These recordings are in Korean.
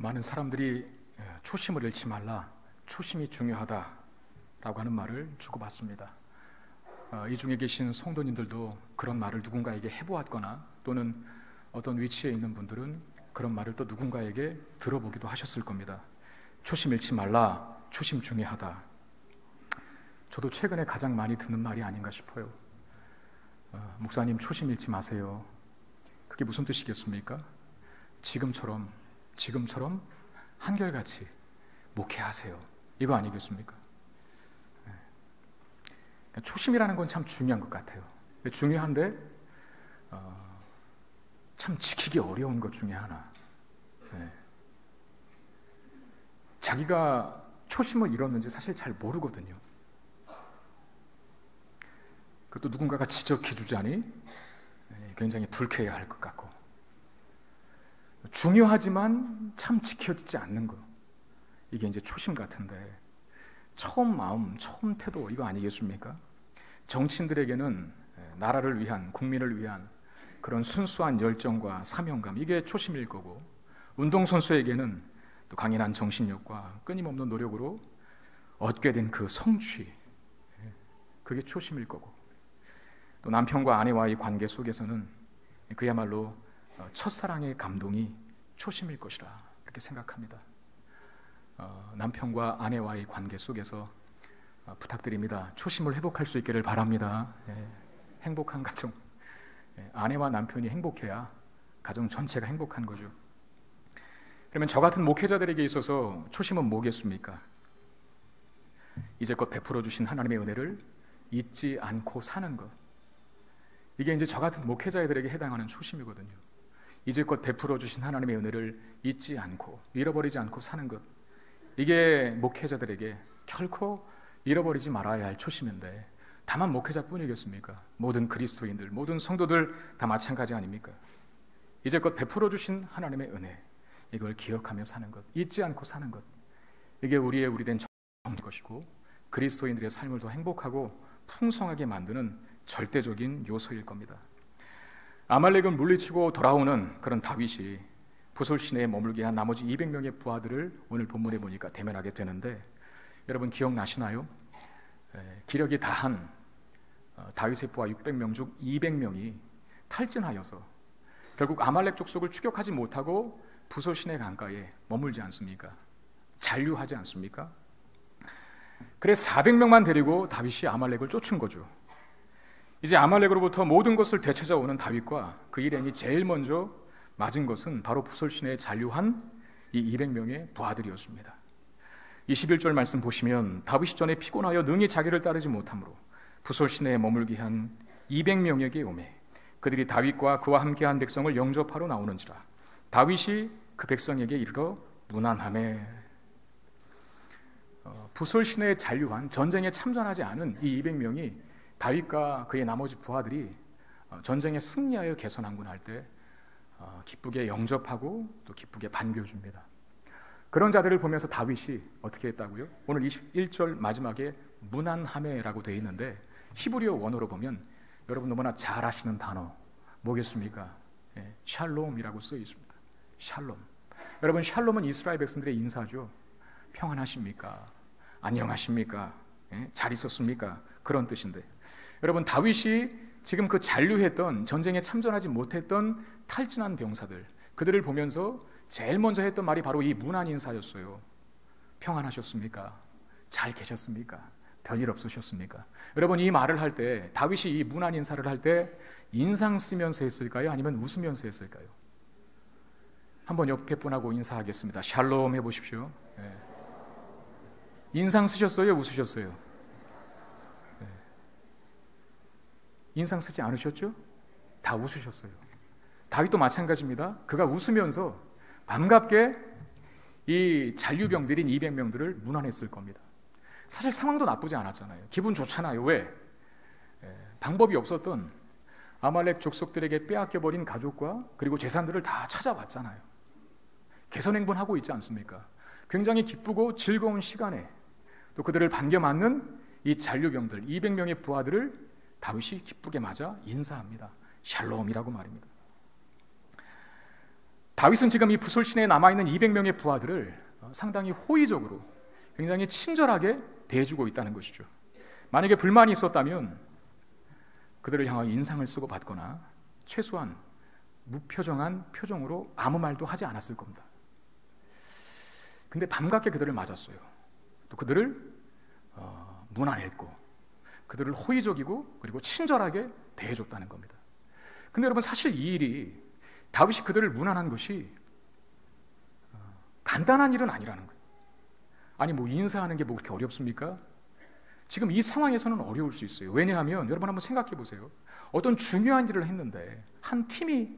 많은 사람들이 초심을 잃지 말라, 초심이 중요하다라고 하는 말을 주고받습니다. 이 중에 계신 성도님들도 그런 말을 누군가에게 해보았거나 또는 어떤 위치에 있는 분들은 그런 말을 또 누군가에게 들어보기도 하셨을 겁니다. 초심 잃지 말라, 초심 중요하다. 저도 최근에 가장 많이 듣는 말이 아닌가 싶어요. 목사님, 초심 잃지 마세요. 그게 무슨 뜻이겠습니까? 지금처럼 한결같이 목회하세요. 이거 아니겠습니까? 초심이라는 건 참 중요한 것 같아요. 중요한데 참 지키기 어려운 것 중에 하나. 자기가 초심을 잃었는지 사실 잘 모르거든요. 그것도 누군가가 지적해 주자니 굉장히 불쾌해할 것 같고, 중요하지만 참 지켜지지 않는 거, 이게 이제 초심 같은데, 처음 마음, 처음 태도, 이거 아니겠습니까? 정치인들에게는 나라를 위한, 국민을 위한 그런 순수한 열정과 사명감, 이게 초심일 거고, 운동선수에게는 또 강인한 정신력과 끊임없는 노력으로 얻게 된 그 성취, 그게 초심일 거고, 또 남편과 아내와의 관계 속에서는 그야말로 첫사랑의 감동이 초심일 것이라 이렇게 생각합니다. 남편과 아내와의 관계 속에서 부탁드립니다. 초심을 회복할 수 있기를 바랍니다. 행복한 가정, 아내와 남편이 행복해야 가정 전체가 행복한 거죠. 그러면 저 같은 목회자들에게 있어서 초심은 뭐겠습니까? 이제껏 베풀어 주신 하나님의 은혜를 잊지 않고 사는 것, 이게 이제 저 같은 목회자들에게 해당하는 초심이거든요. 이제껏 베풀어 주신 하나님의 은혜를 잊지 않고, 잃어버리지 않고 사는 것, 이게 목회자들에게 결코 잃어버리지 말아야 할 초심인데, 다만 목회자뿐이겠습니까? 모든 그리스도인들, 모든 성도들 다 마찬가지 아닙니까? 이제껏 베풀어 주신 하나님의 은혜, 이걸 기억하며 사는 것, 잊지 않고 사는 것, 이게 우리의 우리된 정의 것이고, 그리스도인들의 삶을 더 행복하고 풍성하게 만드는 절대적인 요소일 겁니다. 아말렉을 물리치고 돌아오는 그런 다윗이 부솔 시내에 머물게 한 나머지 200명의 부하들을 오늘 본문에 보니까 대면하게 되는데, 여러분 기억나시나요? 기력이 다한 다윗의 부하 600명 중 200명이 탈진하여서 결국 아말렉 족속을 추격하지 못하고 부솔 시내 강가에 머물지 않습니까? 잔류하지 않습니까? 그래서 400명만 데리고 다윗이 아말렉을 쫓은 거죠. 이제 아말렉으로부터 모든 것을 되찾아오는 다윗과 그 일행이 제일 먼저 맞은 것은 바로 부솔 시내에 잔류한 이 200명의 부하들이었습니다. 21절 말씀 보시면, 다윗이 전에 피곤하여 능히 자기를 따르지 못하므로 부솔 시내에 머물게 한 200명에게 오매 그들이 다윗과 그와 함께한 백성을 영접하러 나오는지라 다윗이 그 백성에게 이르러 문안하매. 부솔 시내에 잔류한, 전쟁에 참전하지 않은 이 200명이 다윗과 그의 나머지 부하들이 전쟁에 승리하여 개선한군할 때 기쁘게 영접하고 또 기쁘게 반겨줍니다. 그런 자들을 보면서 다윗이 어떻게 했다고요? 오늘 21절 마지막에 문안하메라고 되어 있는데, 히브리어 원어로 보면 여러분 너무나 잘 아시는 단어 뭐겠습니까? 샬롬이라고 쓰여 있습니다. 샬롬. 여러분, 샬롬은 이스라엘 백성들의 인사죠. 평안하십니까? 안녕하십니까? 잘 있었습니까? 그런 뜻인데, 여러분 다윗이 지금 그 잔류했던, 전쟁에 참전하지 못했던 탈진한 병사들, 그들을 보면서 제일 먼저 했던 말이 바로 이 문안 인사였어요. 평안하셨습니까? 잘 계셨습니까? 별일 없으셨습니까? 여러분, 이 말을 할 때, 다윗이 이 문안 인사를 할 때 인상 쓰면서 했을까요? 아니면 웃으면서 했을까요? 한번 옆에 분하고 인사하겠습니다. 샬롬 해보십시오. 인상 쓰셨어요? 웃으셨어요? 인상 쓰지 않으셨죠? 다 웃으셨어요. 다윗도 마찬가지입니다. 그가 웃으면서 반갑게 이 잔류병들인 200명들을 문안했을 겁니다. 사실 상황도 나쁘지 않았잖아요. 기분 좋잖아요. 왜? 방법이 없었던 아말렉 족속들에게 빼앗겨버린 가족과 그리고 재산들을 다 찾아왔잖아요. 개선행군하고 있지 않습니까? 굉장히 기쁘고 즐거운 시간에 또 그들을 반겨 맞는 이 잔류병들 200명의 부하들을 다윗이 기쁘게 맞아 인사합니다. 샬롬이라고 말입니다. 다윗은 지금 이 부솔시내에 남아있는 200명의 부하들을 상당히 호의적으로, 굉장히 친절하게 대해주고 있다는 것이죠. 만약에 불만이 있었다면 그들을 향하여 인상을 쓰고 받거나 최소한 무표정한 표정으로 아무 말도 하지 않았을 겁니다. 근데 반갑게 그들을 맞았어요. 또 그들을 무난했고 그들을 호의적이고 그리고 친절하게 대해줬다는 겁니다. 근데 여러분, 사실 이 일이, 다윗이 그들을 무난한 것이 간단한 일은 아니라는 거예요. 아니 뭐 인사하는 게 뭐 그렇게 어렵습니까? 지금 이 상황에서는 어려울 수 있어요. 왜냐하면 여러분 한번 생각해 보세요. 어떤 중요한 일을 했는데 한 팀이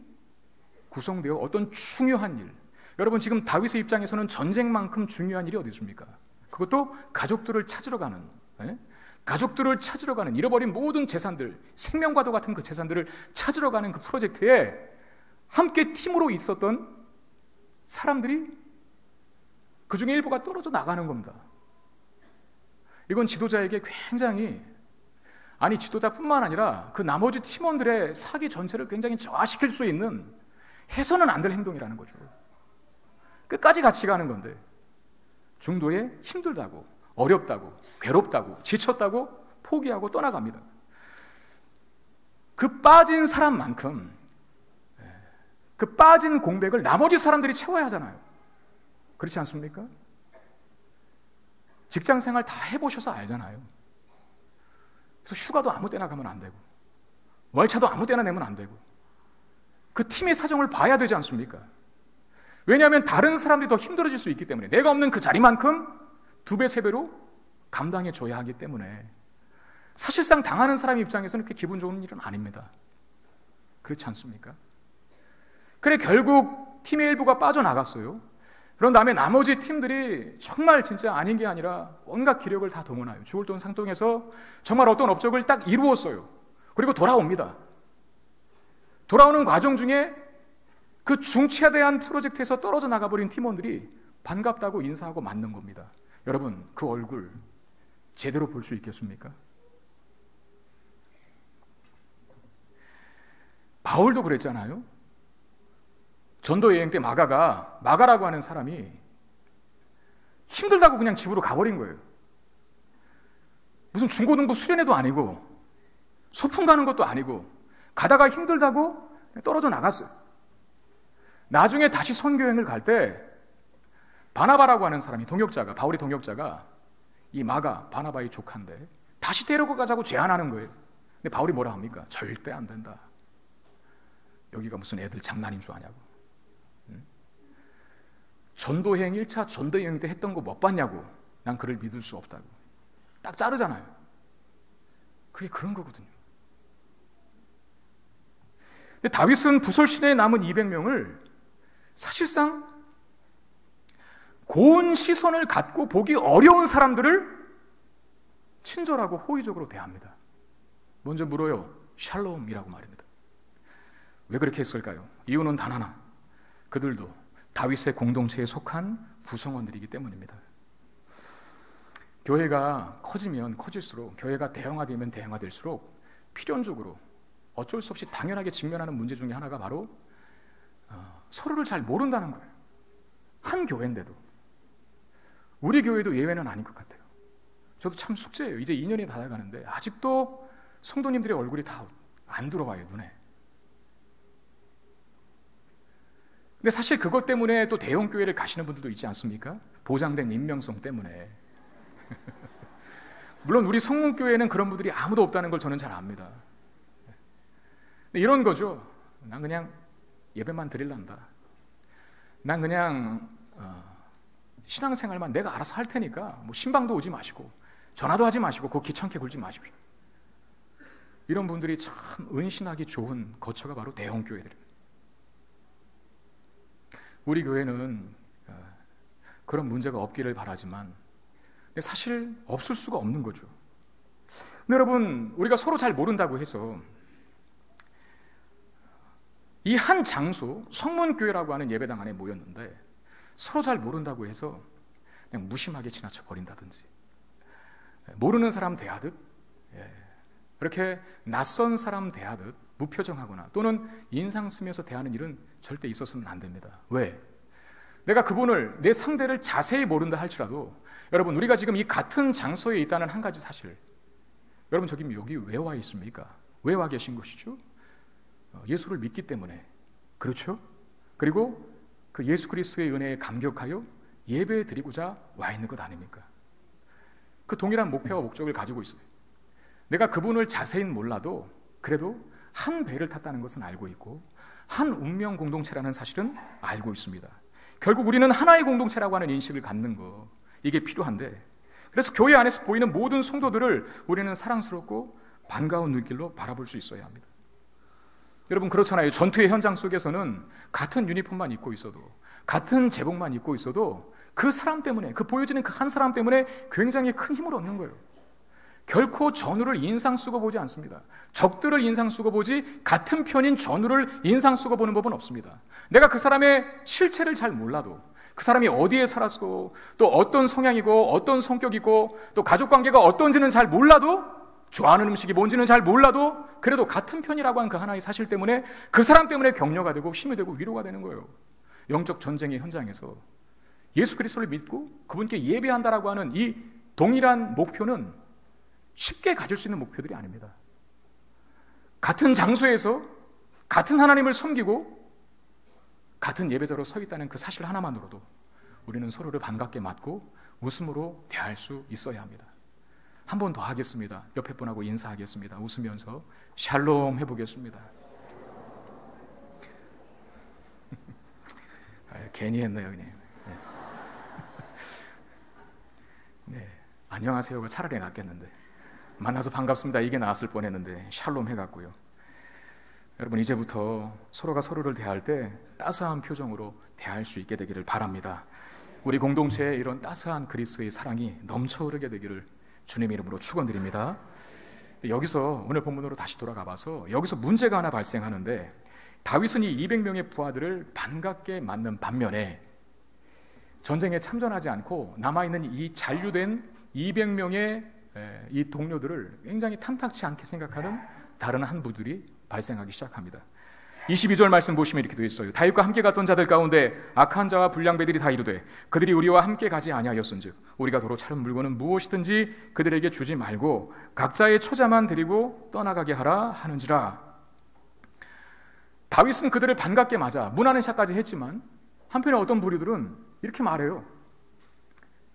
구성되어 어떤 중요한 일, 여러분 지금 다윗의 입장에서는 전쟁만큼 중요한 일이 어디 있습니까? 그것도 가족들을 찾으러 가는, 가족들을 찾으러 가는, 잃어버린 모든 재산들, 생명과도 같은 그 재산들을 찾으러 가는 그 프로젝트에 함께 팀으로 있었던 사람들이 그 중에 일부가 떨어져 나가는 겁니다. 이건 지도자에게 굉장히, 아니 지도자뿐만 아니라 그 나머지 팀원들의 사기 전체를 굉장히 저하시킬 수 있는, 해서는 안 될 행동이라는 거죠. 끝까지 같이 가는 건데 중도에 힘들다고, 어렵다고, 괴롭다고, 지쳤다고 포기하고 떠나갑니다. 그 빠진 사람만큼 그 빠진 공백을 나머지 사람들이 채워야 하잖아요. 그렇지 않습니까? 직장 생활 다 해보셔서 알잖아요. 그래서 휴가도 아무 때나 가면 안 되고 월차도 아무 때나 내면 안 되고 그 팀의 사정을 봐야 되지 않습니까? 왜냐하면 다른 사람들이 더 힘들어질 수 있기 때문에, 내가 없는 그 자리만큼 2배, 3배로 감당해 줘야 하기 때문에 사실상 당하는 사람 입장에서는 그렇게 기분 좋은 일은 아닙니다. 그렇지 않습니까? 그래 결국 팀의 일부가 빠져나갔어요. 그런 다음에 나머지 팀들이 정말 진짜 아닌 게 아니라 온갖 기력을 다 동원하여 죽을 돈 상통해서 정말 어떤 업적을 딱 이루었어요. 그리고 돌아옵니다. 돌아오는 과정 중에 그 중차대한 프로젝트에서 떨어져 나가버린 팀원들이 반갑다고 인사하고 맞는 겁니다. 여러분, 그 얼굴 제대로 볼 수 있겠습니까? 바울도 그랬잖아요. 전도 여행 때 마가라고 하는 사람이 힘들다고 그냥 집으로 가버린 거예요. 무슨 중고등부 수련회도 아니고 소풍 가는 것도 아니고 가다가 힘들다고 떨어져 나갔어요. 나중에 다시 선교여행을 갈 때 바나바라고 하는 사람이, 동역자가, 바울의 동역자가 이 바나바의 조카인데 다시 데리고 가자고 제안하는 거예요. 근데 바울이 뭐라 합니까? 절대 안 된다. 여기가 무슨 애들 장난인 줄 아냐고. 전도여행 1차 전도여행 때 했던 거 못 봤냐고. 난 그를 믿을 수 없다고. 딱 자르잖아요. 그게 그런 거거든요. 근데 다윗은 부솔 시내에 남은 200명을 사실상 고운 시선을 갖고 보기 어려운 사람들을 친절하고 호의적으로 대합니다. 먼저 물어요. 샬롬이라고 말입니다. 왜 그렇게 했을까요? 이유는 단 하나. 그들도 다윗의 공동체에 속한 구성원들이기 때문입니다. 교회가 커지면 커질수록, 교회가 대형화되면 대형화될수록 필연적으로 어쩔 수 없이 당연하게 직면하는 문제 중에 하나가 바로 서로를 잘 모른다는 거예요. 한 교회인데도. 우리 교회도 예외는 아닌 것 같아요. 저도 참 숙제예요. 이제 2년이 다 돼가는데 아직도 성도님들의 얼굴이 다 안 들어와요, 눈에. 근데 사실 그것 때문에 또 대형 교회를 가시는 분들도 있지 않습니까? 보장된 임명성 때문에. 물론 우리 성문교회는 그런 분들이 아무도 없다는 걸 저는 잘 압니다. 이런 거죠. 난 그냥 예배만 드릴란다. 난 그냥 신앙생활만 내가 알아서 할 테니까 뭐 신방도 오지 마시고 전화도 하지 마시고 그거 귀찮게 굴지 마십시오. 이런 분들이 참 은신하기 좋은 거처가 바로 대형교회들입니다. 우리 교회는 그런 문제가 없기를 바라지만 사실 없을 수가 없는 거죠. 근데 여러분, 우리가 서로 잘 모른다고 해서 이 한 장소, 성문교회라고 하는 예배당 안에 모였는데 서로 잘 모른다고 해서 그냥 무심하게 지나쳐 버린다든지, 모르는 사람 대하듯, 그렇게 낯선 사람 대하듯 무표정하거나 또는 인상 쓰면서 대하는 일은 절대 있어서는 안 됩니다. 왜? 내가 그분을, 내 상대를 자세히 모른다 할지라도 여러분, 우리가 지금 이 같은 장소에 있다는 한 가지 사실, 여러분 저기 여기 왜 와 있습니까? 왜 와 계신 것이죠? 예수를 믿기 때문에, 그렇죠? 그리고 그 예수 그리스도의 은혜에 감격하여 예배 드리고자 와 있는 것 아닙니까? 그 동일한 목표와 목적을 가지고 있어요. 내가 그분을 자세히는 몰라도 그래도 한 배를 탔다는 것은 알고 있고 한 운명 공동체라는 사실은 알고 있습니다. 결국 우리는 하나의 공동체라고 하는 인식을 갖는 거, 이게 필요한데, 그래서 교회 안에서 보이는 모든 성도들을 우리는 사랑스럽고 반가운 눈길로 바라볼 수 있어야 합니다. 여러분 그렇잖아요. 전투의 현장 속에서는 같은 유니폼만 입고 있어도, 같은 제복만 입고 있어도 그 사람 때문에, 그 보여지는 그 한 사람 때문에 굉장히 큰 힘을 얻는 거예요. 결코 전우를 인상 쓰고 보지 않습니다. 적들을 인상 쓰고 보지 같은 편인 전우를 인상 쓰고 보는 법은 없습니다. 내가 그 사람의 실체를 잘 몰라도, 그 사람이 어디에 살았고 또 어떤 성향이고 어떤 성격이고 또 가족관계가 어떤지는 잘 몰라도, 좋아하는 음식이 뭔지는 잘 몰라도 그래도 같은 편이라고 하는 그 하나의 사실 때문에 그 사람 때문에 격려가 되고 힘이 되고 위로가 되는 거예요. 영적 전쟁의 현장에서 예수 그리스도를 믿고 그분께 예배한다라고 하는 이 동일한 목표는 쉽게 가질 수 있는 목표들이 아닙니다. 같은 장소에서 같은 하나님을 섬기고 같은 예배자로 서 있다는 그 사실 하나만으로도 우리는 서로를 반갑게 맞고 웃음으로 대할 수 있어야 합니다. 한 번 더 하겠습니다. 옆에 분하고 인사하겠습니다. 웃으면서 샬롬 해보겠습니다. 괜히 했네요, 그냥. 네. 안녕하세요가 차라리 낫겠는데, 만나서 반갑습니다 이게 나았을 뻔했는데 샬롬 해갖고요. 여러분 이제부터 서로가 서로를 대할 때 따스한 표정으로 대할 수 있게 되기를 바랍니다. 우리 공동체에 이런 따스한 그리스도의 사랑이 넘쳐 흐르게 되기를 주님의 이름으로 축원드립니다. 여기서 오늘 본문으로 다시 돌아가 봐서 여기서 문제가 하나 발생하는데, 다윗은 이 200명의 부하들을 반갑게 맞는 반면에 전쟁에 참전하지 않고 남아있는 이 잔류된 200명의 이 동료들을 굉장히 탐탁치 않게 생각하는 다른 한 부들이 발생하기 시작합니다. 22절 말씀 보시면 이렇게 되어 있어요. 다윗과 함께 갔던 자들 가운데 악한 자와 불량배들이 다 이르되 그들이 우리와 함께 가지 아니하였은즉 우리가 도로 차른 물건은 무엇이든지 그들에게 주지 말고 각자의 처자만 드리고 떠나가게 하라 하는지라. 다윗은 그들을 반갑게 맞아 문하는 샷까지 했지만 한편에 어떤 부류들은 이렇게 말해요.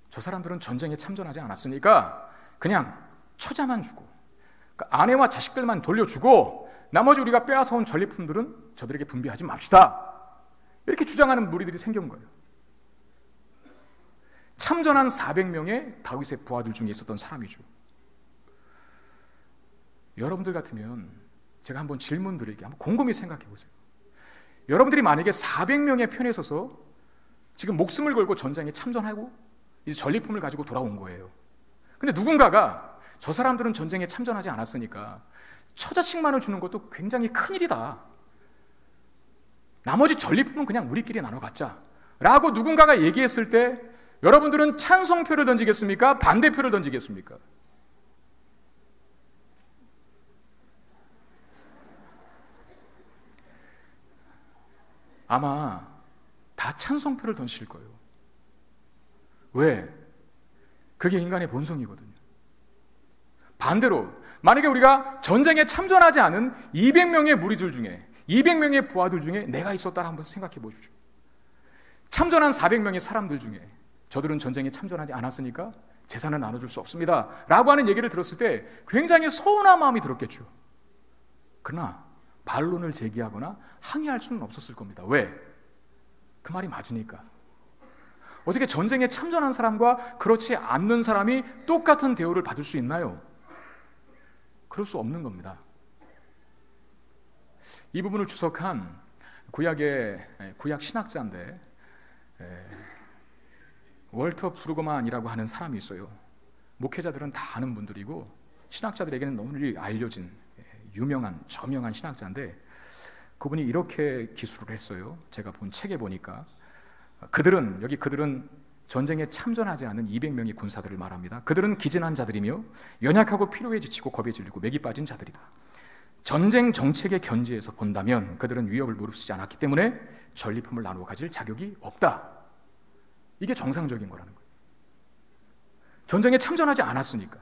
저 사람들은 전쟁에 참전하지 않았으니까 그냥 처자만 주고, 그러니까 아내와 자식들만 돌려주고 나머지 우리가 빼앗아온 전리품들은 저들에게 분배하지 맙시다. 이렇게 주장하는 무리들이 생긴 거예요. 참전한 400명의 다윗의 부하들 중에 있었던 사람이죠. 여러분들 같으면 제가 한번 질문 드릴게요. 한번 곰곰이 생각해 보세요. 여러분들이 만약에 400명의 편에 서서 지금 목숨을 걸고 전쟁에 참전하고 이제 전리품을 가지고 돌아온 거예요. 근데 누군가가 저 사람들은 전쟁에 참전하지 않았으니까 처자식만을 주는 것도 굉장히 큰일이다. 나머지 전리품은 그냥 우리끼리 나눠 갖자 라고 누군가가 얘기했을 때 여러분들은 찬성표를 던지겠습니까? 반대표를 던지겠습니까? 아마 다 찬성표를 던질 거예요. 왜? 그게 인간의 본성이거든요. 반대로 만약에 우리가 전쟁에 참전하지 않은 200명의 무리들 중에 200명의 부하들 중에 내가 있었다라 한번 생각해 보십시오. 참전한 400명의 사람들 중에 저들은 전쟁에 참전하지 않았으니까 재산을 나눠줄 수 없습니다 라고 하는 얘기를 들었을 때 굉장히 서운한 마음이 들었겠죠. 그러나 반론을 제기하거나 항의할 수는 없었을 겁니다. 왜? 그 말이 맞으니까. 어떻게 전쟁에 참전한 사람과 그렇지 않는 사람이 똑같은 대우를 받을 수 있나요? 그럴 수 없는 겁니다. 이 부분을 주석한 구약 신학자인데 월터 브루그만이라고 하는 사람이 있어요. 목회자들은 다 아는 분들이고 신학자들에게는 너무 알려진 유명한 저명한 신학자인데 그분이 이렇게 기술을 했어요. 제가 본 책에 보니까 그들은 전쟁에 참전하지 않은 200명의 군사들을 말합니다. 그들은 기진한 자들이며 연약하고 피로에 지치고 겁에 질리고 맥이 빠진 자들이다. 전쟁 정책의 견지에서 본다면 그들은 위협을 무릅쓰지 않았기 때문에 전리품을 나누어 가질 자격이 없다. 이게 정상적인 거라는 거예요. 전쟁에 참전하지 않았으니까.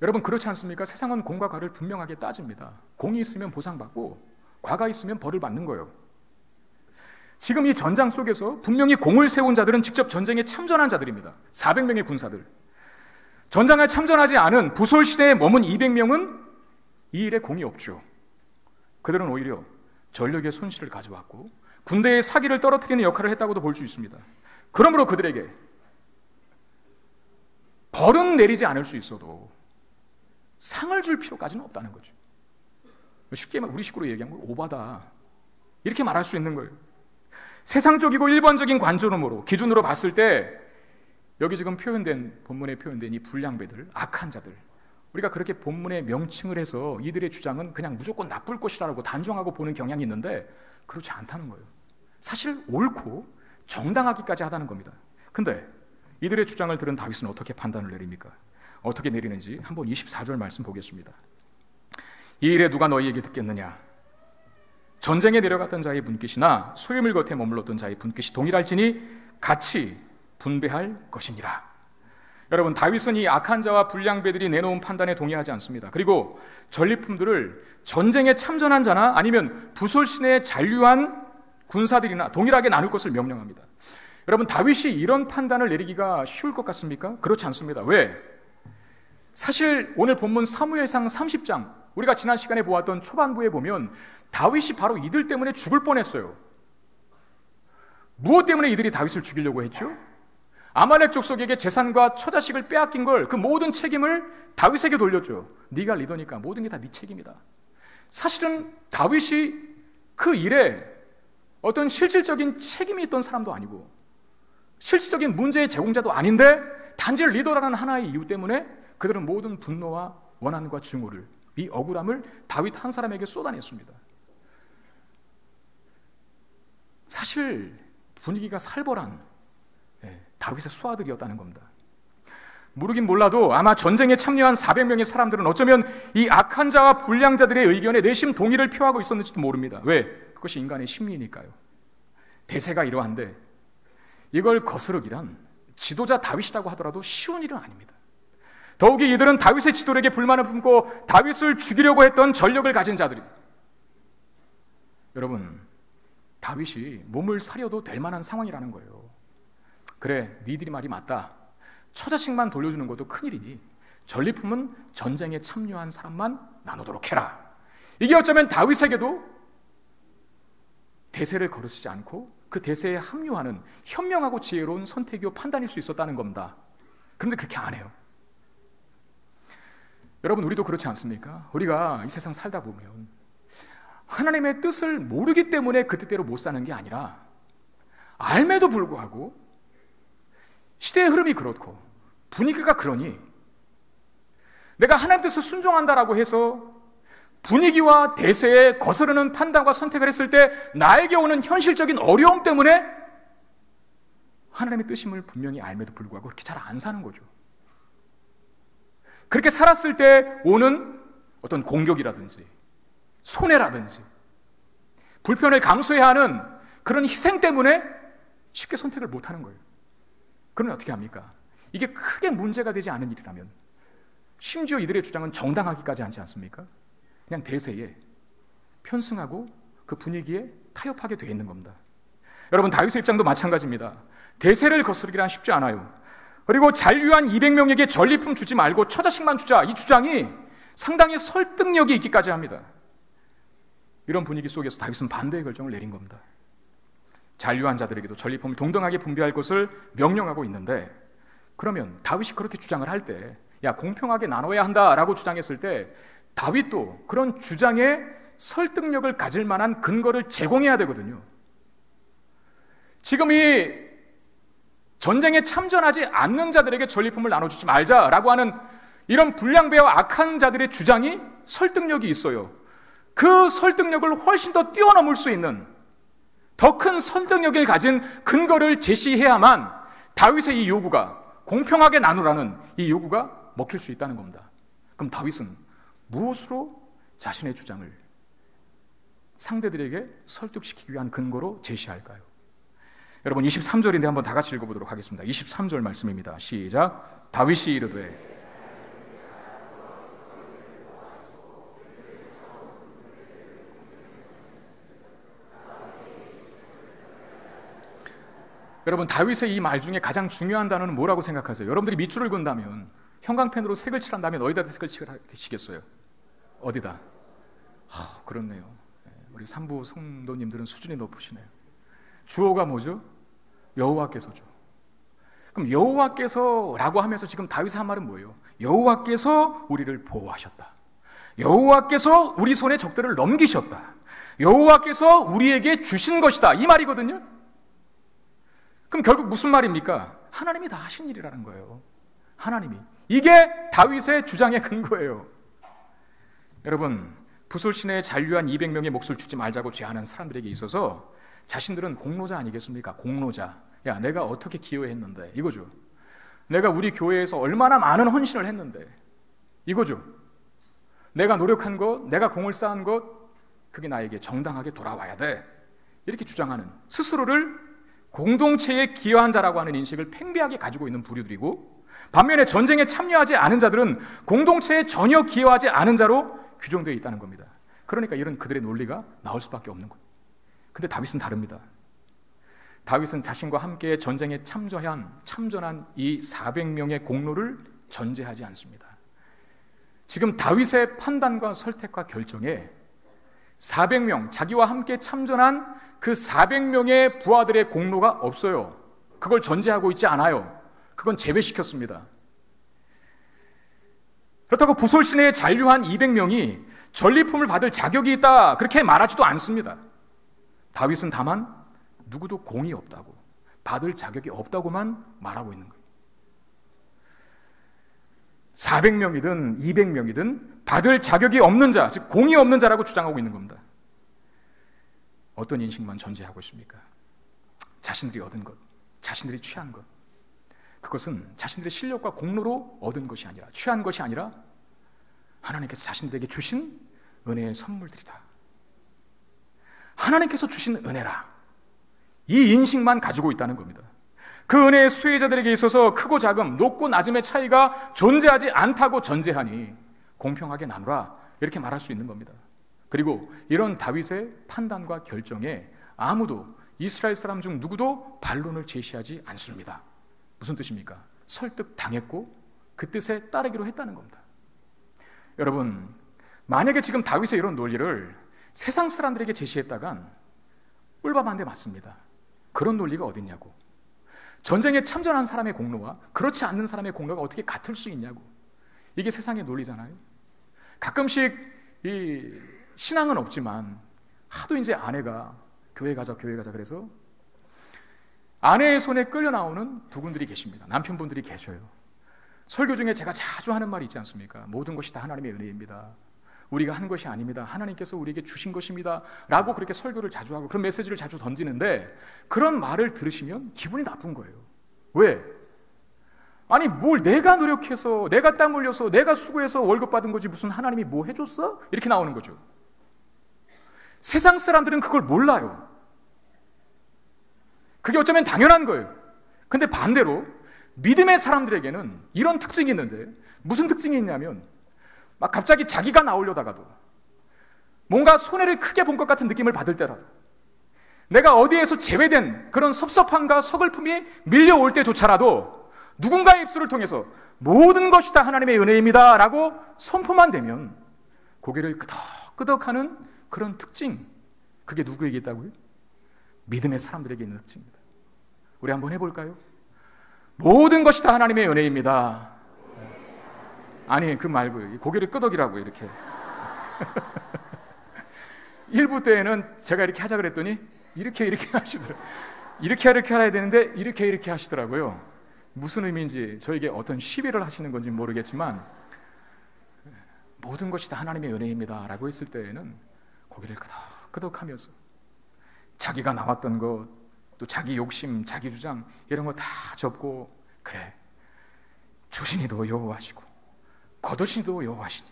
여러분 그렇지 않습니까? 세상은 공과 과를 분명하게 따집니다. 공이 있으면 보상받고 과가 있으면 벌을 받는 거예요. 지금 이 전장 속에서 분명히 공을 세운 자들은 직접 전쟁에 참전한 자들입니다. 400명의 군사들. 전장에 참전하지 않은 부솔시대에 머문 200명은 이 일에 공이 없죠. 그들은 오히려 전력의 손실을 가져왔고 군대의 사기를 떨어뜨리는 역할을 했다고도 볼 수 있습니다. 그러므로 그들에게 벌은 내리지 않을 수 있어도 상을 줄 필요까지는 없다는 거죠. 쉽게 우리 식으로 얘기하면 오바다 이렇게 말할 수 있는 거예요. 세상적이고 일반적인 관점으로 기준으로 봤을 때 여기 지금 본문에 표현된 이 불량배들, 악한 자들, 우리가 그렇게 본문에 명칭을 해서 이들의 주장은 그냥 무조건 나쁠 것이라고 단정하고 보는 경향이 있는데 그렇지 않다는 거예요. 사실 옳고 정당하기까지 하다는 겁니다. 근데 이들의 주장을 들은 다윗은 어떻게 판단을 내립니까? 어떻게 내리는지 한번 24절 말씀 보겠습니다. 이 일에 누가 너희에게 듣겠느냐? 전쟁에 내려갔던 자의 분깃이나 소유물 곁에 머물렀던 자의 분깃이 동일할지니 같이 분배할 것이니라. 여러분 다윗은 이 악한 자와 불량배들이 내놓은 판단에 동의하지 않습니다. 그리고 전리품들을 전쟁에 참전한 자나 아니면 부솔시내에 잔류한 군사들이나 동일하게 나눌 것을 명령합니다. 여러분 다윗이 이런 판단을 내리기가 쉬울 것 같습니까? 그렇지 않습니다. 왜? 사실 오늘 본문 사무엘상 30장 우리가 지난 시간에 보았던 초반부에 보면 다윗이 바로 이들 때문에 죽을 뻔했어요. 무엇 때문에 이들이 다윗을 죽이려고 했죠? 아말렉 족속에게 재산과 처자식을 빼앗긴 걸 그 모든 책임을 다윗에게 돌렸죠. 네가 리더니까 모든 게 다 네 책임이다. 사실은 다윗이 그 일에 어떤 실질적인 책임이 있던 사람도 아니고 실질적인 문제의 제공자도 아닌데 단지 리더라는 하나의 이유 때문에 그들은 모든 분노와 원한과 증오를, 이 억울함을 다윗 한 사람에게 쏟아냈습니다. 사실 분위기가 살벌한 다윗의 수하들이었다는 겁니다. 모르긴 몰라도 아마 전쟁에 참여한 400명의 사람들은 어쩌면 이 악한 자와 불량자들의 의견에 내심 동의를 표하고 있었는지도 모릅니다. 왜? 그것이 인간의 심리니까요. 대세가 이러한데 이걸 거스르기란 지도자 다윗이라고 하더라도 쉬운 일은 아닙니다. 더욱이 이들은 다윗의 지도력에 불만을 품고 다윗을 죽이려고 했던 전력을 가진 자들입니다. 여러분, 다윗이 몸을 사려도 될 만한 상황이라는 거예요. 그래, 니들이 말이 맞다. 처자식만 돌려주는 것도 큰일이니 전리품은 전쟁에 참여한 사람만 나누도록 해라. 이게 어쩌면 다윗에게도 대세를 거르지 않고 그 대세에 합류하는 현명하고 지혜로운 선택이요 판단일 수 있었다는 겁니다. 그런데 그렇게 안 해요. 여러분, 우리도 그렇지 않습니까? 우리가 이 세상 살다 보면 하나님의 뜻을 모르기 때문에 그 뜻대로 못 사는 게 아니라 알매도 불구하고 시대의 흐름이 그렇고 분위기가 그러니 내가 하나님 뜻을 순종한다라고 해서 분위기와 대세에 거스르는 판단과 선택을 했을 때 나에게 오는 현실적인 어려움 때문에 하나님의 뜻임을 분명히 알매도 불구하고 그렇게 잘 안 사는 거죠. 그렇게 살았을 때 오는 어떤 공격이라든지 손해라든지 불편을 감수해야 하는 그런 희생 때문에 쉽게 선택을 못하는 거예요. 그러면 어떻게 합니까? 이게 크게 문제가 되지 않은 일이라면 심지어 이들의 주장은 정당하기까지 하지 않습니까? 그냥 대세에 편승하고 그 분위기에 타협하게 되어 있는 겁니다. 여러분, 다윗의 입장도 마찬가지입니다. 대세를 거스르기란 쉽지 않아요. 그리고 잔류한 200명에게 전리품 주지 말고 처자식만 주자, 이 주장이 상당히 설득력이 있기까지 합니다. 이런 분위기 속에서 다윗은 반대의 결정을 내린 겁니다. 잔류한 자들에게도 전리품을 동등하게 분배할 것을 명령하고 있는데, 그러면 다윗이 그렇게 주장을 할 때, 야, 공평하게 나눠야 한다라고 주장했을 때 다윗도 그런 주장에 설득력을 가질 만한 근거를 제공해야 되거든요. 지금 이 전쟁에 참전하지 않는 자들에게 전리품을 나눠주지 말자라고 하는 이런 불량배와 악한 자들의 주장이 설득력이 있어요. 그 설득력을 훨씬 더 뛰어넘을 수 있는 더 큰 설득력을 가진 근거를 제시해야만 다윗의 이 요구가, 공평하게 나누라는 이 요구가 먹힐 수 있다는 겁니다. 그럼 다윗은 무엇으로 자신의 주장을 상대들에게 설득시키기 위한 근거로 제시할까요? 여러분 23절인데 한번 다 같이 읽어보도록 하겠습니다. 23절 말씀입니다. 시작. 다윗이 이르되 여러분 다윗의 이 말 중에 가장 중요한 단어는 뭐라고 생각하세요? 여러분들이 밑줄을 그은다면 형광펜으로 색을 칠한다면 어디다 색을 칠하시겠어요? 어디다? 그렇네요. 우리 산부 성도님들은 수준이 높으시네요. 주어가 뭐죠? 여호와께서죠. 그럼 여호와께서라고 하면서 지금 다윗이 한 말은 뭐예요? 여호와께서 우리를 보호하셨다. 여호와께서 우리 손에 적들을 넘기셨다. 여호와께서 우리에게 주신 것이다. 이 말이거든요. 그럼 결국 무슨 말입니까? 하나님이 다 하신 일이라는 거예요. 하나님이. 이게 다윗의 주장의 근거예요. 여러분, 부솔신에 잔류한 200명의 몫을 주지 말자고 죄하는 사람들에게 있어서 자신들은 공로자 아니겠습니까? 공로자. 야, 내가 어떻게 기여했는데 이거죠. 내가 우리 교회에서 얼마나 많은 헌신을 했는데 이거죠. 내가 노력한 것, 내가 공을 쌓은 것, 그게 나에게 정당하게 돌아와야 돼. 이렇게 주장하는, 스스로를 공동체에 기여한 자라고 하는 인식을 팽배하게 가지고 있는 부류들이고, 반면에 전쟁에 참여하지 않은 자들은 공동체에 전혀 기여하지 않은 자로 규정되어 있다는 겁니다. 그러니까 이런 그들의 논리가 나올 수밖에 없는 거예요. 근데 다윗은 다릅니다. 다윗은 자신과 함께 전쟁에 참전한 이 400명의 공로를 전제하지 않습니다. 지금 다윗의 판단과 설득과 결정에 400명, 자기와 함께 참전한 그 400명의 부하들의 공로가 없어요. 그걸 전제하고 있지 않아요. 그건 제외시켰습니다. 그렇다고 부솔신에 잔류한 200명이 전리품을 받을 자격이 있다, 그렇게 말하지도 않습니다. 다윗은 다만 누구도 공이 없다고, 받을 자격이 없다고만 말하고 있는 거예요. 400명이든 200명이든 받을 자격이 없는 자, 즉 공이 없는 자라고 주장하고 있는 겁니다. 어떤 인식만 전제하고 있습니까? 자신들이 얻은 것, 자신들이 취한 것, 그것은 자신들의 실력과 공로로 얻은 것이 아니라, 취한 것이 아니라 하나님께서 자신들에게 주신 은혜의 선물들이다. 하나님께서 주신 은혜라. 이 인식만 가지고 있다는 겁니다. 그 은혜의 수혜자들에게 있어서 크고 작음, 높고 낮음의 차이가 존재하지 않다고 전제하니 공평하게 나누라, 이렇게 말할 수 있는 겁니다. 그리고 이런 다윗의 판단과 결정에 아무도, 이스라엘 사람 중 누구도 반론을 제시하지 않습니다. 무슨 뜻입니까? 설득당했고 그 뜻에 따르기로 했다는 겁니다. 여러분, 만약에 지금 다윗의 이런 논리를 세상 사람들에게 제시했다간 꿀밤한데 맞습니다. 그런 논리가 어딨냐고. 전쟁에 참전한 사람의 공로와 그렇지 않는 사람의 공로가 어떻게 같을 수 있냐고. 이게 세상의 논리잖아요. 가끔씩 이 신앙은 없지만 하도 이제 아내가 교회 가자 그래서 아내의 손에 끌려 나오는 두 분들이 계십니다. 남편분들이 계셔요. 설교 중에 제가 자주 하는 말이 있지 않습니까? 모든 것이 다 하나님의 은혜입니다. 우리가 한 것이 아닙니다. 하나님께서 우리에게 주신 것입니다. 라고 그렇게 설교를 자주 하고 그런 메시지를 자주 던지는데, 그런 말을 들으시면 기분이 나쁜 거예요. 왜? 아니 뭘 내가 노력해서, 내가 땀 흘려서, 내가 수고해서 월급 받은 거지 무슨 하나님이 뭐 해줬어? 이렇게 나오는 거죠. 세상 사람들은 그걸 몰라요. 그게 어쩌면 당연한 거예요. 근데 반대로 믿음의 사람들에게는 이런 특징이 있는데, 무슨 특징이 있냐면 막 갑자기 자기가 나오려다가도, 뭔가 손해를 크게 본 것 같은 느낌을 받을 때라도, 내가 어디에서 제외된 그런 섭섭함과 서글픔이 밀려올 때조차라도 누군가의 입술을 통해서 모든 것이 다 하나님의 은혜입니다 라고 선포만 되면 고개를 끄덕끄덕하는 그런 특징, 그게 누구에게 있다고요? 믿음의 사람들에게 있는 특징입니다. 우리 한번 해볼까요? 모든 것이 다 하나님의 은혜입니다. 아니 그 말고요, 고개를 끄덕이라고 이렇게. 1부 때에는 제가 이렇게 하자 그랬더니 이렇게 하시더라고요. 이렇게 하야 되는데 이렇게 하시더라고요. 무슨 의미인지, 저에게 어떤 시비를 하시는 건지 모르겠지만, 모든 것이 다 하나님의 은혜입니다 라고 했을 때에는 고개를 끄덕끄덕하면서 자기가 나왔던 것, 또 자기 욕심, 자기 주장 이런 거 다 접고, 그래, 주신 이도 여호와시고 거두신 이도 여호와시니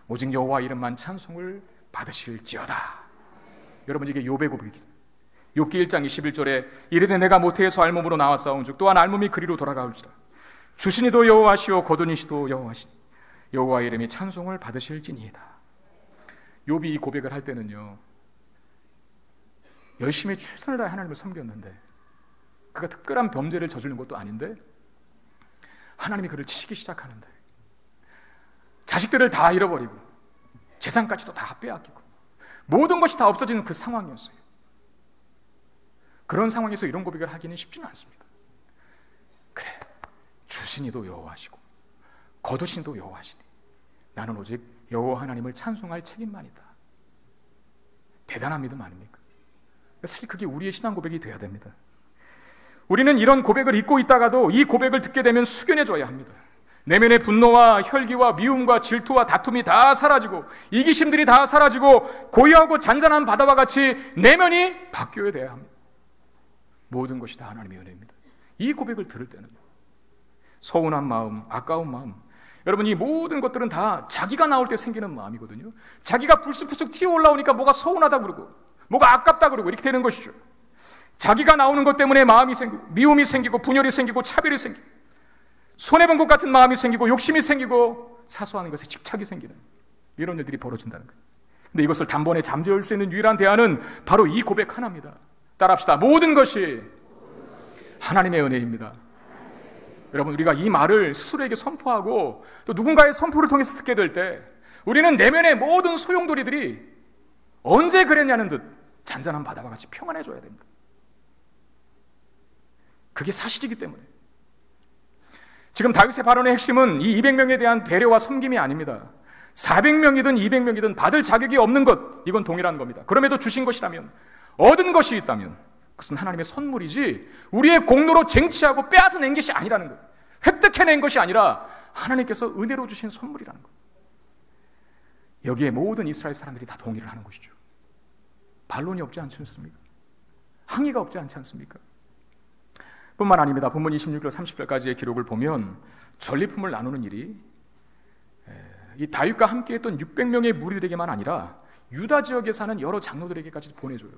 오직 여호와 이름만 찬송을 받으실지어다. 여러분, 이게 욥의 고백이죠. 욥기 1장 21절에 이르되 내가 모태에서 알몸으로 나왔사온즉 또한 알몸이 그리로 돌아가올지라. 주신이도 여호와시오 거두니시도 여호와시니 여호와 이름이 찬송을 받으실지니이다. 욥이 이 고백을 할 때는요, 열심히 최선을 다해 하나님을 섬겼는데, 그가 특별한 범죄를 저지른 것도 아닌데 하나님이 그를 치시기 시작하는데, 자식들을 다 잃어버리고 재산까지도 다 빼앗기고 모든 것이 다 없어지는 그 상황이었어요. 그런 상황에서 이런 고백을 하기는 쉽지는 않습니다. 그래, 주신이도 여호와시고 거두신도 여호와시니 나는 오직 여호와 하나님을 찬송할 책임만이다. 대단한 믿음 아닙니까? 사실 그게 우리의 신앙 고백이 돼야 됩니다. 우리는 이런 고백을 잊고 있다가도 이 고백을 듣게 되면 숙연해져야 합니다. 내면의 분노와 혈기와 미움과 질투와 다툼이 다 사라지고 이기심들이 다 사라지고 고요하고 잔잔한 바다와 같이 내면이 바뀌어야 돼야 합니다. 모든 것이 다 하나님의 은혜입니다. 이 고백을 들을 때는 서운한 마음, 아까운 마음, 여러분, 이 모든 것들은 다 자기가 나올 때 생기는 마음이거든요. 자기가 불쑥불쑥 튀어 올라오니까 뭐가 서운하다 그러고 뭐가 아깝다 그러고 이렇게 되는 것이죠. 자기가 나오는 것 때문에 마음이 생기고 미움이 생기고 분열이 생기고 차별이 생기고 손해본 것 같은 마음이 생기고 욕심이 생기고 사소한 것에 집착이 생기는 이런 일들이 벌어진다는 거예요. 근데 이것을 단번에 잠재울 수 있는 유일한 대안은 바로 이 고백 하나입니다. 따라합시다. 모든 것이 하나님의 은혜입니다. 여러분, 우리가 이 말을 스스로에게 선포하고 또 누군가의 선포를 통해서 듣게 될 때 우리는 내면의 모든 소용돌이들이 언제 그랬냐는 듯 잔잔한 바다와 같이 평안해져야 됩니다. 그게 사실이기 때문에. 지금 다윗의 발언의 핵심은 이 200명에 대한 배려와 섬김이 아닙니다. 400명이든 200명이든 받을 자격이 없는 것, 이건 동일한 겁니다. 그럼에도 주신 것이라면, 얻은 것이 있다면 그것은 하나님의 선물이지 우리의 공로로 쟁취하고 빼앗아낸 것이 아니라는 거예요. 획득해낸 것이 아니라 하나님께서 은혜로 주신 선물이라는 거예요. 여기에 모든 이스라엘 사람들이 다 동의를 하는 것이죠. 반론이 없지 않지 않습니까? 항의가 없지 않지 않습니까? 뿐만 아닙니다. 본문 26절 30절까지의 기록을 보면 전리품을 나누는 일이 이 다윗과 함께했던 600명의 무리들에게만 아니라 유다 지역에 사는 여러 장로들에게까지 보내줘요.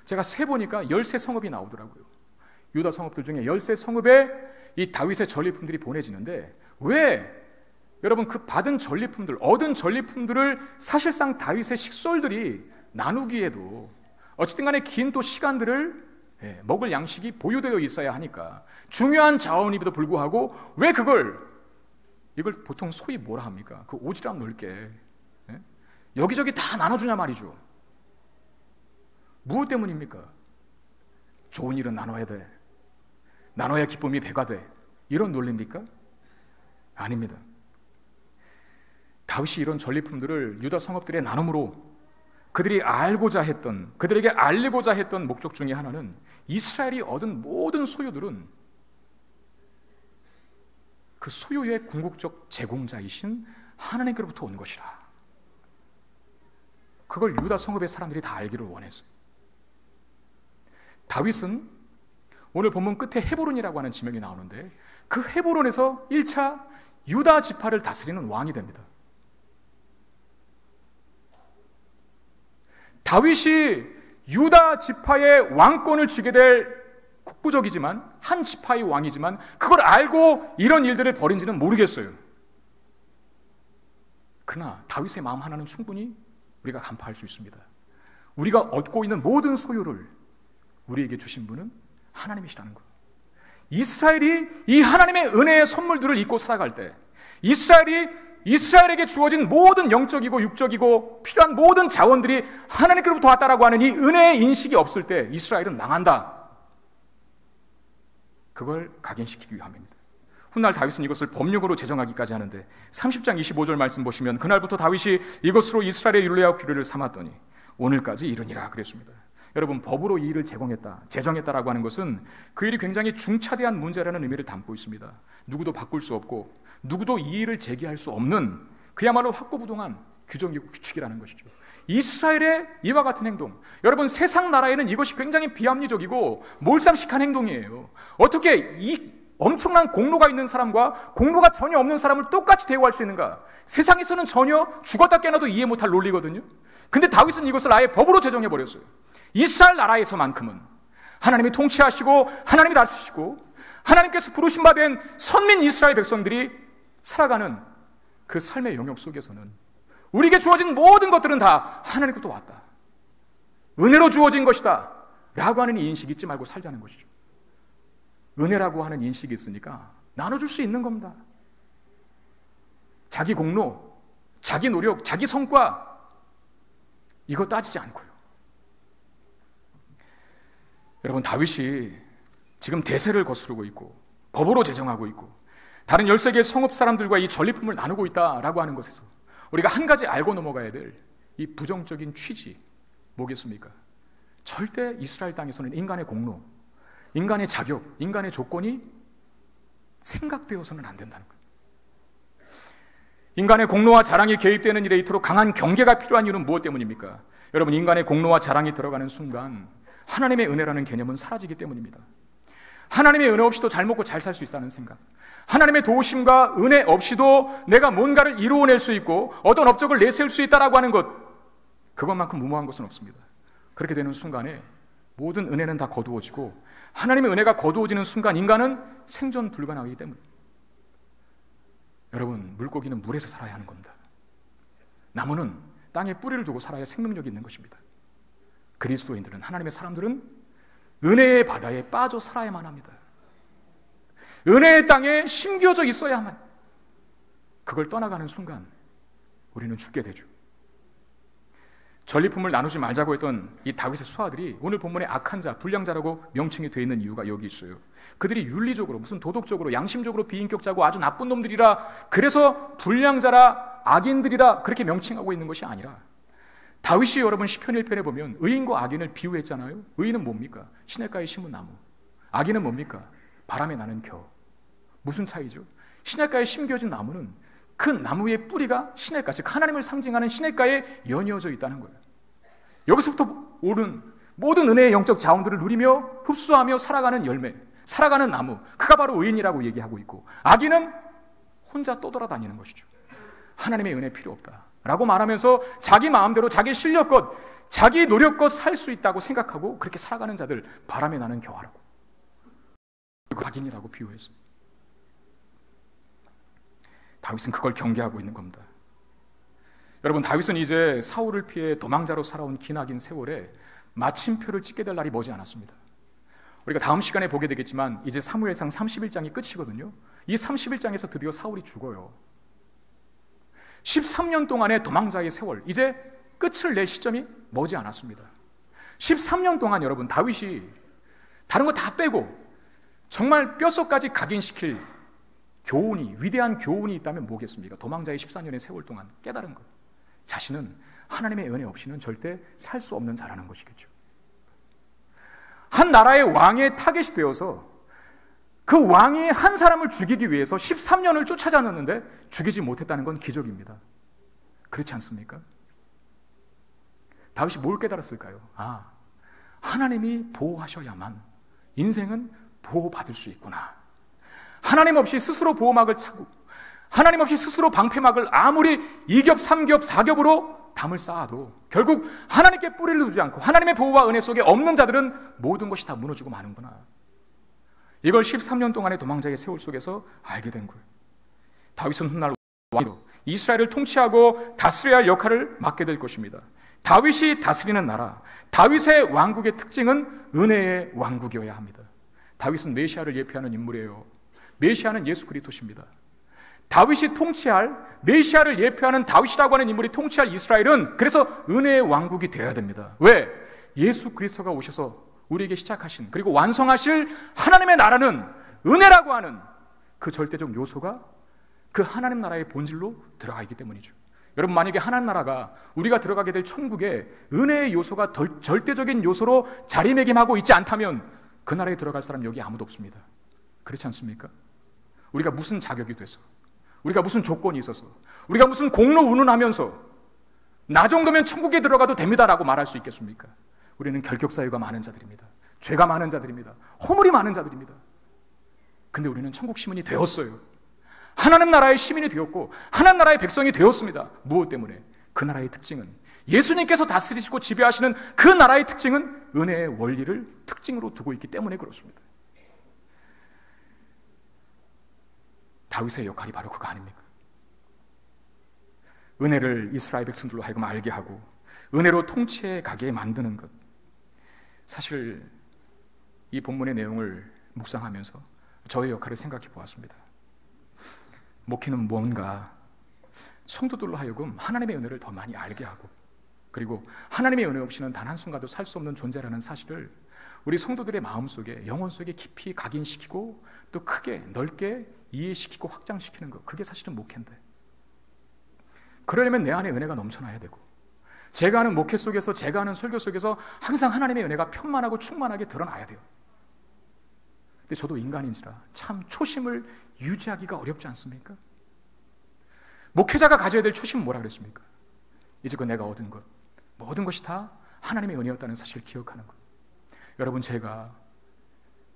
제가 세보니까 13성읍이 나오더라고요. 유다 성읍들 중에 13성읍에 이 다윗의 전리품들이 보내지는데, 왜 여러분 그 받은 전리품들, 얻은 전리품들을 사실상 다윗의 식솔들이 나누기에도 어쨌든 간에 긴 또 시간들을 먹을 양식이 보유되어 있어야 하니까 중요한 자원임에도 불구하고 왜 이걸 보통 소위 뭐라 합니까? 그 오지랖 넓게 여기저기 다 나눠주냐 말이죠. 무엇 때문입니까? 좋은 일은 나눠야 돼. 나눠야 기쁨이 배가 돼. 이런 논리입니까? 아닙니다. 다윗이 이런 전리품들을 유다 성읍들의 나눔으로 그들에게 알리고자 했던 목적 중에 하나는 이스라엘이 얻은 모든 소유들은 그 소유의 궁극적 제공자이신 하나님께로부터 온 것이라. 그걸 유다 성읍의 사람들이 다 알기를 원했어요. 다윗은 오늘 본문 끝에 헤브론이라고 하는 지명이 나오는데 그 헤브론에서 1차 유다 지파를 다스리는 왕이 됩니다. 다윗이 유다 지파의 왕권을 쥐게 될 국부적이지만 한 지파의 왕이지만 그걸 알고 이런 일들을 벌인지는 모르겠어요. 그러나 다윗의 마음 하나는 충분히 우리가 간파할 수 있습니다. 우리가 얻고 있는 모든 소유를 우리에게 주신 분은 하나님이시라는 것. 이스라엘이 이 하나님의 은혜의 선물들을 잊고 살아갈 때, 이스라엘에게 주어진 모든 영적이고 육적이고 필요한 모든 자원들이 하나님께로부터 왔다라고 하는 이 은혜의 인식이 없을 때 이스라엘은 망한다. 그걸 각인시키기 위함입니다. 훗날 다윗은 이것을 법령으로 제정하기까지 하는데 30장 25절 말씀 보시면 그날부터 다윗이 이것으로 이스라엘의 율례와 규례를 삼았더니 오늘까지 이르니라 그랬습니다. 여러분, 법으로 이 일을 제정했다라고 하는 것은 그 일이 굉장히 중차대한 문제라는 의미를 담고 있습니다. 누구도 바꿀 수 없고 누구도 이 일을 제기할 수 없는 그야말로 확고부동한 규정이고 규칙이라는 것이죠. 이스라엘의 이와 같은 행동, 여러분 세상 나라에는 이것이 굉장히 비합리적이고 몰상식한 행동이에요. 어떻게 엄청난 공로가 있는 사람과 공로가 전혀 없는 사람을 똑같이 대우할 수 있는가? 세상에서는 전혀 죽었다 깨어나도 이해 못할 논리거든요. 근데 다윗은 이것을 아예 법으로 제정해버렸어요. 이스라엘 나라에서만큼은 하나님이 통치하시고 하나님이 다스리시고 하나님께서 부르신 바 된 선민 이스라엘 백성들이 살아가는 그 삶의 영역 속에서는 우리에게 주어진 모든 것들은 다 하나님께로부터 왔다, 은혜로 주어진 것이다 라고 하는 인식이 잊지 말고 살자는 것이죠. 은혜라고 하는 인식이 있으니까 나눠줄 수 있는 겁니다. 자기 공로, 자기 노력, 자기 성과 이거 따지지 않고요. 여러분, 다윗이 지금 대세를 거스르고 있고 법으로 제정하고 있고 다른 13개의 성읍 사람들과 이 전리품을 나누고 있다라고 하는 것에서 우리가 한 가지 알고 넘어가야 될 이 부정적인 취지 뭐겠습니까? 절대 이스라엘 땅에서는 인간의 공로, 인간의 자격, 인간의 조건이 생각되어서는 안 된다는 거예요. 인간의 공로와 자랑이 개입되는 일에 이토록 강한 경계가 필요한 이유는 무엇 때문입니까? 여러분, 인간의 공로와 자랑이 들어가는 순간 하나님의 은혜라는 개념은 사라지기 때문입니다. 하나님의 은혜 없이도 잘 먹고 잘 살 수 있다는 생각, 하나님의 도우심과 은혜 없이도 내가 뭔가를 이루어낼 수 있고 어떤 업적을 내세울 수 있다라고 하는 것, 그것만큼 무모한 것은 없습니다. 그렇게 되는 순간에 모든 은혜는 다 거두어지고 하나님의 은혜가 거두어지는 순간 인간은 생존 불가능하기 때문입니다. 여러분, 물고기는 물에서 살아야 하는 겁니다. 나무는 땅에 뿌리를 두고 살아야 생명력이 있는 것입니다. 그리스도인들은, 하나님의 사람들은 은혜의 바다에 빠져 살아야만 합니다. 은혜의 땅에 심겨져 있어야만, 그걸 떠나가는 순간 우리는 죽게 되죠. 전리품을 나누지 말자고 했던 이 다윗의 수하들이 오늘 본문에 악한 자, 불량자라고 명칭이 되어 있는 이유가 여기 있어요. 그들이 윤리적으로, 무슨 도덕적으로, 양심적으로 비인격자고 아주 나쁜 놈들이라, 그래서 불량자라, 악인들이라 그렇게 명칭하고 있는 것이 아니라, 다윗이 여러분 시편 1편에 보면 의인과 악인을 비유했잖아요. 의인은 뭡니까? 시냇가에 심은 나무. 악인은 뭡니까? 바람에 나는 겨. 무슨 차이죠? 시냇가에 심겨진 나무는 그 나무의 뿌리가 시냇가, 즉 하나님을 상징하는 시냇가에 연이어져 있다는 거예요. 여기서부터 오는 모든 은혜의 영적 자원들을 누리며 흡수하며 살아가는 열매, 살아가는 나무, 그가 바로 의인이라고 얘기하고 있고, 악인은 혼자 떠돌아다니는 것이죠. 하나님의 은혜 필요 없다 라고 말하면서 자기 마음대로 자기 실력껏, 자기 노력껏 살 수 있다고 생각하고 그렇게 살아가는 자들, 바람에 나는 겨와라고, 악인이라고 비유했습니다. 다윗은 그걸 경계하고 있는 겁니다. 여러분, 다윗은 이제 사울을 피해 도망자로 살아온 기나긴 세월에 마침표를 찍게 될 날이 머지 않았습니다. 우리가 다음 시간에 보게 되겠지만 이제 사무엘상 31장이 끝이거든요. 이 31장에서 드디어 사울이 죽어요. 13년 동안의 도망자의 세월, 이제 끝을 낼 시점이 머지 않았습니다. 13년 동안 여러분, 다윗이 다른 거 다 빼고 정말 뼛속까지 각인시킬 교훈이, 위대한 교훈이 있다면 뭐겠습니까? 도망자의 14년의 세월 동안 깨달은 것, 자신은 하나님의 은혜 없이는 절대 살 수 없는 자라는 것이겠죠. 한 나라의 왕의 타겟이 되어서 그 왕이 한 사람을 죽이기 위해서 13년을 쫓아다녔는데 죽이지 못했다는 건 기적입니다. 그렇지 않습니까? 다윗이 뭘 깨달았을까요? 하나님이 보호하셔야만 인생은 보호받을 수 있구나. 하나님 없이 스스로 보호막을 차고, 하나님 없이 스스로 방패막을 아무리 2겹, 3겹, 4겹으로 담을 쌓아도 결국 하나님께 뿌리를 두지 않고 하나님의 보호와 은혜 속에 없는 자들은 모든 것이 다 무너지고 마는구나. 이걸 13년 동안의 도망자의 세월 속에서 알게 된 거예요. 다윗은 훗날 왕으로 이스라엘을 통치하고 다스려야 할 역할을 맡게 될 것입니다. 다윗이 다스리는 나라, 다윗의 왕국의 특징은 은혜의 왕국이어야 합니다. 다윗은 메시아를 예표하는 인물이에요. 메시아는 예수 그리스도십니다. 다윗이 통치할, 메시아를 예표하는 다윗이라고 하는 인물이 통치할 이스라엘은 그래서 은혜의 왕국이 되어야 됩니다. 왜? 예수 그리스도가 오셔서 우리에게 시작하신, 그리고 완성하실 하나님의 나라는 은혜라고 하는 그 절대적 요소가 그 하나님 나라의 본질로 들어가 있기 때문이죠. 여러분, 만약에 하나님 나라가 우리가 들어가게 될 천국에 은혜의 요소가 절대적인 요소로 자리매김하고 있지 않다면 그 나라에 들어갈 사람 여기 아무도 없습니다. 그렇지 않습니까? 우리가 무슨 자격이 돼서, 우리가 무슨 조건이 있어서, 우리가 무슨 공로 운운하면서 나 정도면 천국에 들어가도 됩니다라고 말할 수 있겠습니까? 우리는 결격 사유가 많은 자들입니다. 죄가 많은 자들입니다. 허물이 많은 자들입니다. 근데 우리는 천국 시민이 되었어요. 하나님 나라의 시민이 되었고 하나님 나라의 백성이 되었습니다. 무엇 때문에? 그 나라의 특징은, 예수님께서 다스리시고 지배하시는 그 나라의 특징은 은혜의 원리를 특징으로 두고 있기 때문에 그렇습니다. 다윗의 역할이 바로 그거 아닙니까? 은혜를 이스라엘 백성들로 하여금 알게 하고 은혜로 통치해 가게 만드는 것. 사실 이 본문의 내용을 묵상하면서 저의 역할을 생각해 보았습니다. 목회는 무언가 성도들로 하여금 하나님의 은혜를 더 많이 알게 하고, 그리고 하나님의 은혜 없이는 단 한순간도 살 수 없는 존재라는 사실을 우리 성도들의 마음속에, 영혼 속에 깊이 각인시키고 또 크게 넓게 이해시키고 확장시키는 것, 그게 사실은 목회인데, 그러려면 내 안에 은혜가 넘쳐나야 되고, 제가 하는 목회 속에서, 제가 하는 설교 속에서 항상 하나님의 은혜가 편만하고 충만하게 드러나야 돼요. 근데 저도 인간인지라 참 초심을 유지하기가 어렵지 않습니까? 목회자가 가져야 될 초심은 뭐라 그랬습니까? 이제껏 내가 얻은 것, 모든 것이 다 하나님의 은혜였다는 사실을 기억하는 것. 여러분, 제가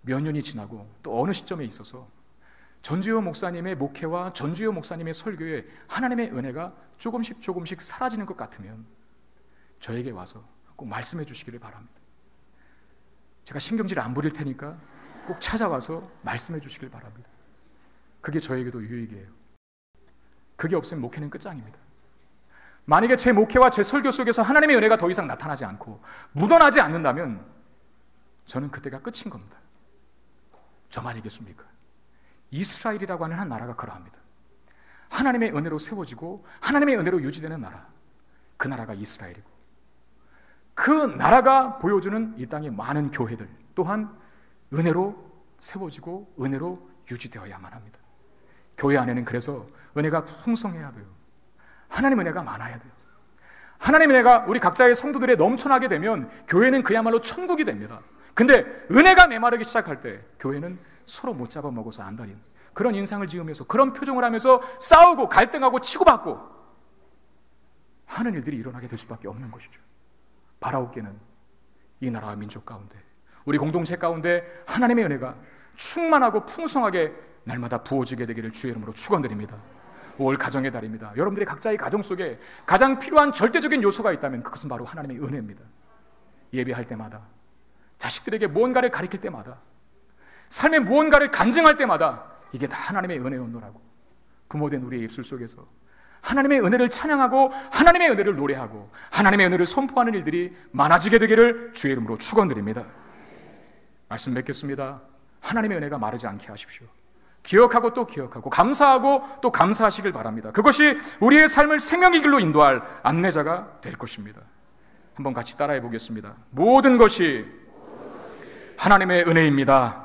몇 년이 지나고 또 어느 시점에 있어서 전주호 목사님의 목회와 전주호 목사님의 설교에 하나님의 은혜가 조금씩 사라지는 것 같으면 저에게 와서 꼭 말씀해 주시기를 바랍니다. 제가 신경질 안 부릴 테니까 꼭 찾아와서 말씀해 주시길 바랍니다. 그게 저에게도 유익이에요. 그게 없으면 목회는 끝장입니다. 만약에 제 목회와 제 설교 속에서 하나님의 은혜가 더 이상 나타나지 않고 묻어나지 않는다면 저는 그때가 끝인 겁니다. 저만이겠습니까? 이스라엘이라고 하는 한 나라가 그러합니다. 하나님의 은혜로 세워지고 하나님의 은혜로 유지되는 나라, 그 나라가 이스라엘이고, 그 나라가 보여주는 이 땅의 많은 교회들 또한 은혜로 세워지고 은혜로 유지되어야만 합니다. 교회 안에는 그래서 은혜가 풍성해야 돼요. 하나님 은혜가 많아야 돼요. 하나님 은혜가 우리 각자의 성도들에 넘쳐나게 되면 교회는 그야말로 천국이 됩니다. 근데 은혜가 메마르기 시작할 때 교회는 서로 못 잡아먹어서 안달인 그런 인상을 지으면서 그런 표정을 하면서 싸우고 갈등하고 치고받고 하는 일들이 일어나게 될 수밖에 없는 것이죠. 바라옵게는 이 나라와 민족 가운데, 우리 공동체 가운데 하나님의 은혜가 충만하고 풍성하게 날마다 부어지게 되기를 주의 이름으로 축원드립니다. 5월 가정의 달입니다. 여러분들의 각자의 가정 속에 가장 필요한 절대적인 요소가 있다면 그것은 바로 하나님의 은혜입니다. 예배할 때마다, 자식들에게 무언가를 가르칠 때마다, 삶의 무언가를 간증할 때마다 이게 다 하나님의 은혜였노라고 부모된 우리의 입술 속에서 하나님의 은혜를 찬양하고 하나님의 은혜를 노래하고 하나님의 은혜를 선포하는 일들이 많아지게 되기를 주의 이름으로 축원드립니다. 말씀 맺겠습니다. 하나님의 은혜가 마르지 않게 하십시오. 기억하고 또 기억하고 감사하고 또 감사하시길 바랍니다. 그것이 우리의 삶을 생명의 길로 인도할 안내자가 될 것입니다. 한번 같이 따라해 보겠습니다. 모든 것이 하나님의 은혜입니다.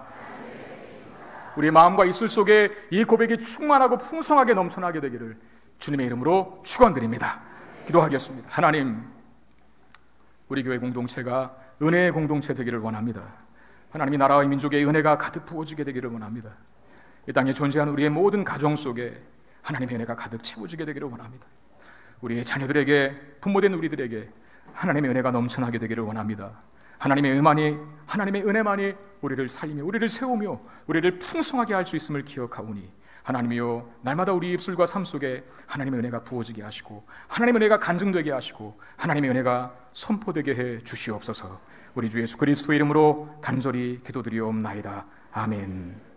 우리의 마음과 입술 속에 이 고백이 충만하고 풍성하게 넘쳐나게 되기를 주님의 이름으로 축원드립니다. 기도하겠습니다. 하나님, 우리 교회 공동체가 은혜의 공동체 되기를 원합니다. 하나님이 나라와 민족의 은혜가 가득 부어지게 되기를 원합니다. 이 땅에 존재하는 우리의 모든 가정 속에 하나님의 은혜가 가득 채워지게 되기를 원합니다. 우리의 자녀들에게, 부모된 우리들에게 하나님의 은혜가 넘쳐나게 되기를 원합니다. 하나님의 은혜만이 우리를 살리며 우리를 세우며 우리를 풍성하게 할 수 있음을 기억하오니 하나님이여, 날마다 우리 입술과 삶 속에 하나님의 은혜가 부어지게 하시고 하나님의 은혜가 간증되게 하시고 하나님의 은혜가 선포되게 해 주시옵소서. 우리 주 예수 그리스도의 이름으로 간절히 기도드리옵나이다. 아멘.